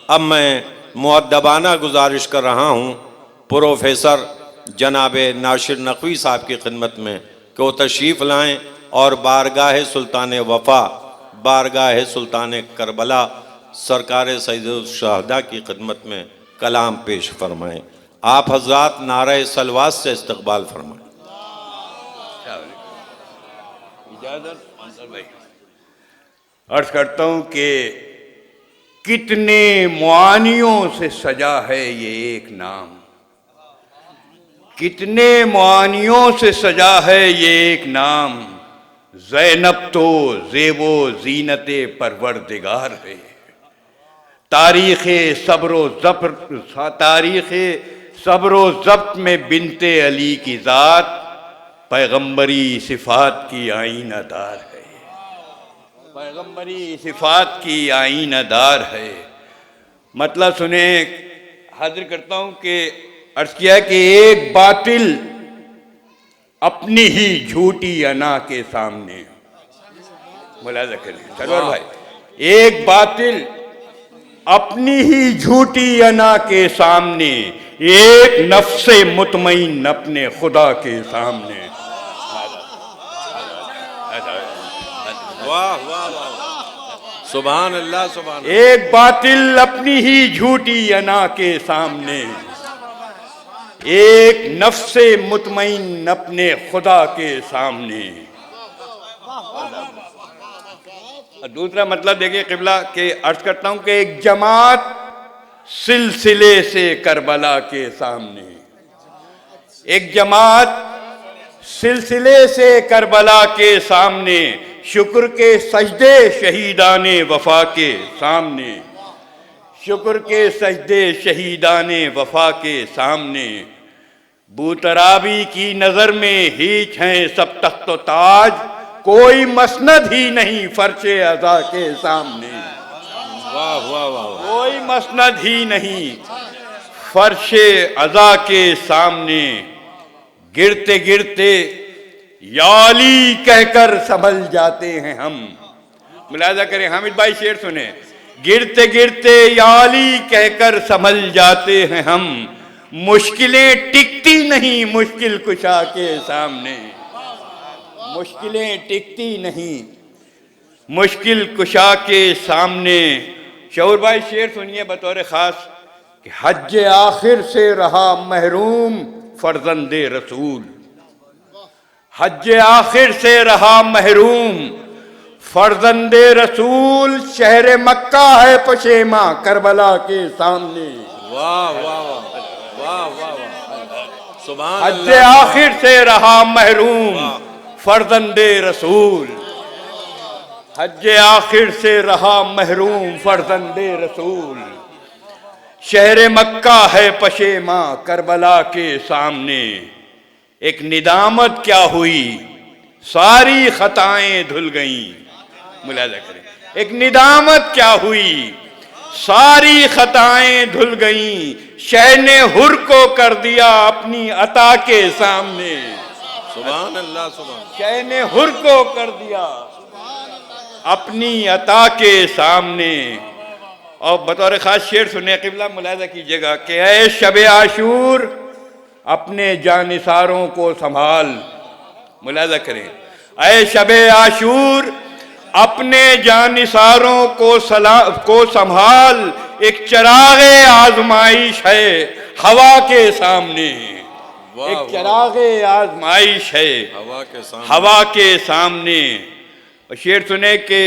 अब मैं मुअद्दबाना गुजारिश कर रहा हूँ प्रोफेसर जनाब नासिर नकवी साहब की खिदमत में कि वो तशरीफ़ लाएँ और बारगाह सुल्तान वफ़ा, बारगाह सुल्तान करबला सरकार सैयद शहदा की खिदमत में कलाम पेश फरमाएँ। आप हज़रात नारे सलवात से इस्तकबाल फरमाएँ। अर्ज करता हूँ कि कितने मुआनियों से सजा है ये एक नाम, कितने मुआनियों से सजा है ये एक नाम। ज़ैनब तो ज़ेबो ज़ीनते परवरदिगार है। तारीख़े सब्रो ज़ब्त में बिनते अली की ज़ात पैगम्बरी सिफ़ात की आईनादार है। पैगम्बरी सिफ़ात की आईनादार है। मतलब सुने, हाजिर करता हूँ कि अर्ज़ किया कि एक बातिल अपनी ही झूठी अना के सामने, मुलाज़ा करें सरवर भाई, एक बातिल अपनी ही झूठी अना के सामने, एक नफ्से मुतमईन अपने खुदा के सामने। वाह वाह वाह, सुभान अल्लाह सुभान अल्लाह। एक बातिल अपनी ही झूठी अना के सामने, एक नफ्से मुतमईन अपने खुदा के सामने। दूसरा मतलब देखिए क़िबला के अर्ज करता हूं कि एक जमात सिलसिले से करबला के सामने, एक जमात सिलसिले से करबला के सामने, शुक्र के सजदे शहीदाने वफा के सामने, शुक्र के सजदे शहीदाने वफा के सामने। बूतराबी की नज़र में हीच हैं सब तख्त व ताज, कोई मसनद ही नहीं फर्शे अज़ा के सामने। वाह वाह वाह, कोई मसनद ही नहीं फर्शे अज़ा के सामने। गिरते गिरते याली कहकर संभल जाते हैं हम। मुलाज़ा करें, हामिद भाई शेर सुने। गिरते गिरते याली कहकर संभल जाते हैं हम, मुश्किलें टिकती नहीं मुश्किल कुशा के सामने। मुश्किलें टिकती नहीं मुश्किल कुशा के सामने। शऊर भाई शेर सुनिए बतौर ख़ास कि हज आखिर से रहा महरूम फर्जंदे रसूल, हज आखिर से रहा महरूम फर्जंदे रसूल, शहर मक्का है पशेमा करबला के सामने। वाह वाह वाह वाह वाह वाह, सुभान हज अल्लाह। आखिर से रहा महरूम फर्जंदे रसूल, हज आखिर से रहा महरूम फर्जंदे रसूल, शहर मक्का है पशेमा करबला के सामने। एक निदामत क्या हुई सारी खताएं धुल गईं। मुलाज़ा करें, एक निदामत क्या हुई सारी खताएं धुल गईं, शह ने हुर को कर दिया अपनी अता के सामने। सुभान अल्लाह सुभान। शह ने हुर को कर दिया अपनी अता के सामने। और बतौर खास शेर सुने क़िबला, मुलाज़ा कीजिएगा कि ऐ शब आशूर अपने जानिसारों को संभाल। मुलाज़ा करें, ऐ शब आशूर अपने जानिसारों को संभाल, एक चरागे आजमाइश है हवा के सामने। एक चरागे आजमाइश है हवा के सामने। और शेर सुने कि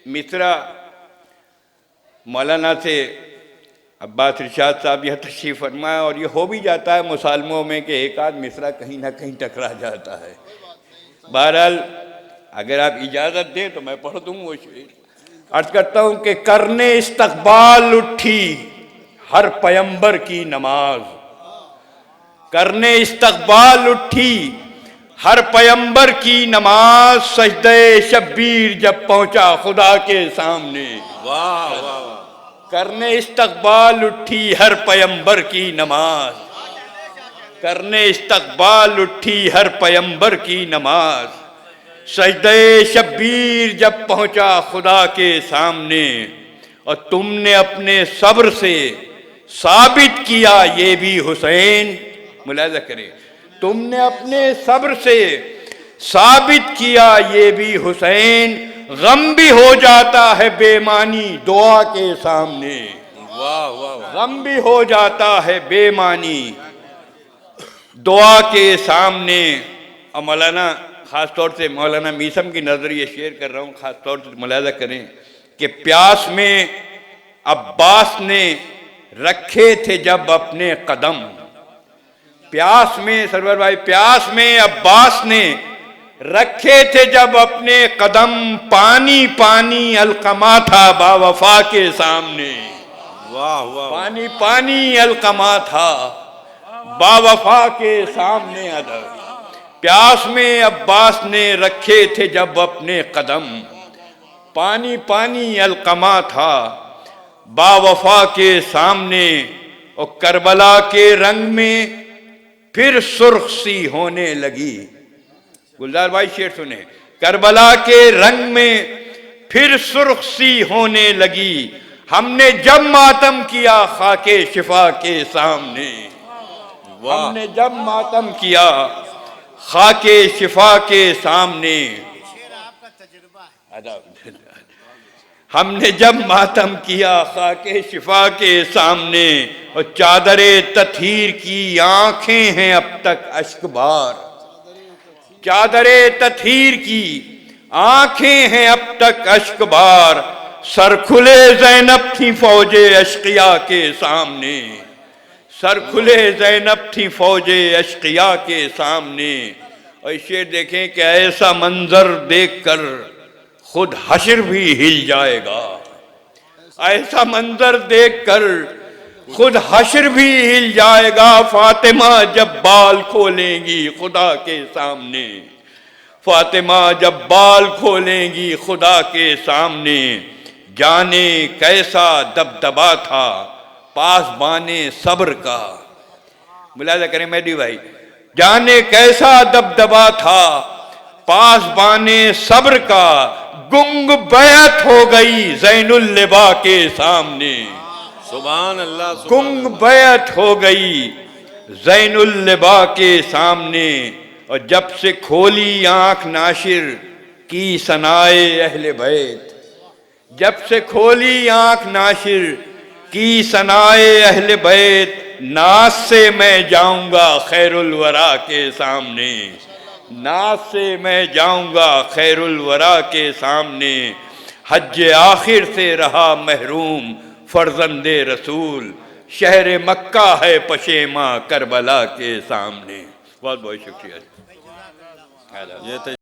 मिसरा मौलाना से अब्बास इरशाद साहब यह तशरीफ़ फरमाया, और ये हो भी जाता है मुसालमों में कि एक आध मिसरा कहीं ना कहीं टकरा जाता है। बहरहाल अगर आप इजाज़त दें तो मैं पढ़ दूँ वो शेर। अर्ज करता हूँ कि करने इस्तकबाल उठी हर पैगंबर की नमाज, करने इस्तकबाल उठी हर पैगंबर की नमाज, सजदे शब्बीर जब पहुंचा खुदा के सामने। वाह वाह, करने इस्तकबाल उठी हर पैगंबर की नमाज, करने इस्तकबाल उठी हर पैगंबर की नमाज, सजदे शब्बीर जब पहुंचा खुदा के सामने। और तुमने अपने सब्र से साबित किया ये भी हुसैन। मुलाहिजा करें, तुमने अपने सब्र से साबित किया ये भी हुसैन, गम भी हो जाता है बेमानी दुआ के सामने। वाह वाह वाह। गम भी हो जाता है बेमानी दुआ के सामने। और मौलाना खास तौर से मौलाना मीसम की नजरिए शेयर कर रहा हूँ, खास तौर से मुलाहिजा करें कि प्यास में अब्बास ने रखे थे जब अपने कदम, प्यास में सरवर भाई, प्यास में अब्बास ने रखे थे जब अपने कदम, पानी पानी अलकमा था बावफा के सामने। वाह वाह। पानी पानी अलकमा था बावफा के सामने। अदब, प्यास में अब्बास ने रखे थे जब अपने कदम, पानी पानी अलकमा था बावफा के सामने। और करबला के रंग में फिर सुर्ख सी होने लगी। गुलजार भाई शेर सुने, करबला के रंग में फिर सुर्ख सी होने लगी, हमने जब मातम किया खाके शिफा के सामने। हमने जब मातम किया खाके शिफा के सामने। हमने जब मातम किया खाके शिफा के सामने, और चादरे तथहीर की आंखें हैं अब तक अश्कबार। चादरे तथहीर की आंखें हैं अब तक अश्कबार, सर खुले ज़ैनब थी फौजे अश्किया के सामने। सर खुले ज़ैनब थी फौजे अश्किया के सामने। और शेर देखें कि ऐसा मंजर देखकर खुद हश्र भी हिल जाएगा। ऐसा मंजर देखकर खुद हश्र भी हिल जाएगा, फातिमा जब बाल खोलेंगी खुदा के सामने। फातिमा जब बाल खोलेंगी खुदा के सामने, जाने कैसा दबदबा था पासबाने सब्र का। मुलाहिजा करें मेहदी भाई, जाने कैसा दबदबा था पासबाने सब्र का, गुंग बैत हो गई ज़ैनुल लिबा के सामने। सुभान अल्लाह। गुंग बैत हो गई ज़ैनुल लिबा के सामने। और जब से खोली आंख नाशिर की सनाए अहले बैत, जब से खोली आंख नाशिर की सनाए अहले बैत, नाज से मैं जाऊंगा खैरुल वरा के सामने। नाज से मैं जाऊंगा खैरुल वरा के सामने, हज आखिर से रहा महरूम फर्जंदे रसूल, शहर मक्का है पशेमा करबला के सामने। बहुत बहुत शुक्रिया। ये तो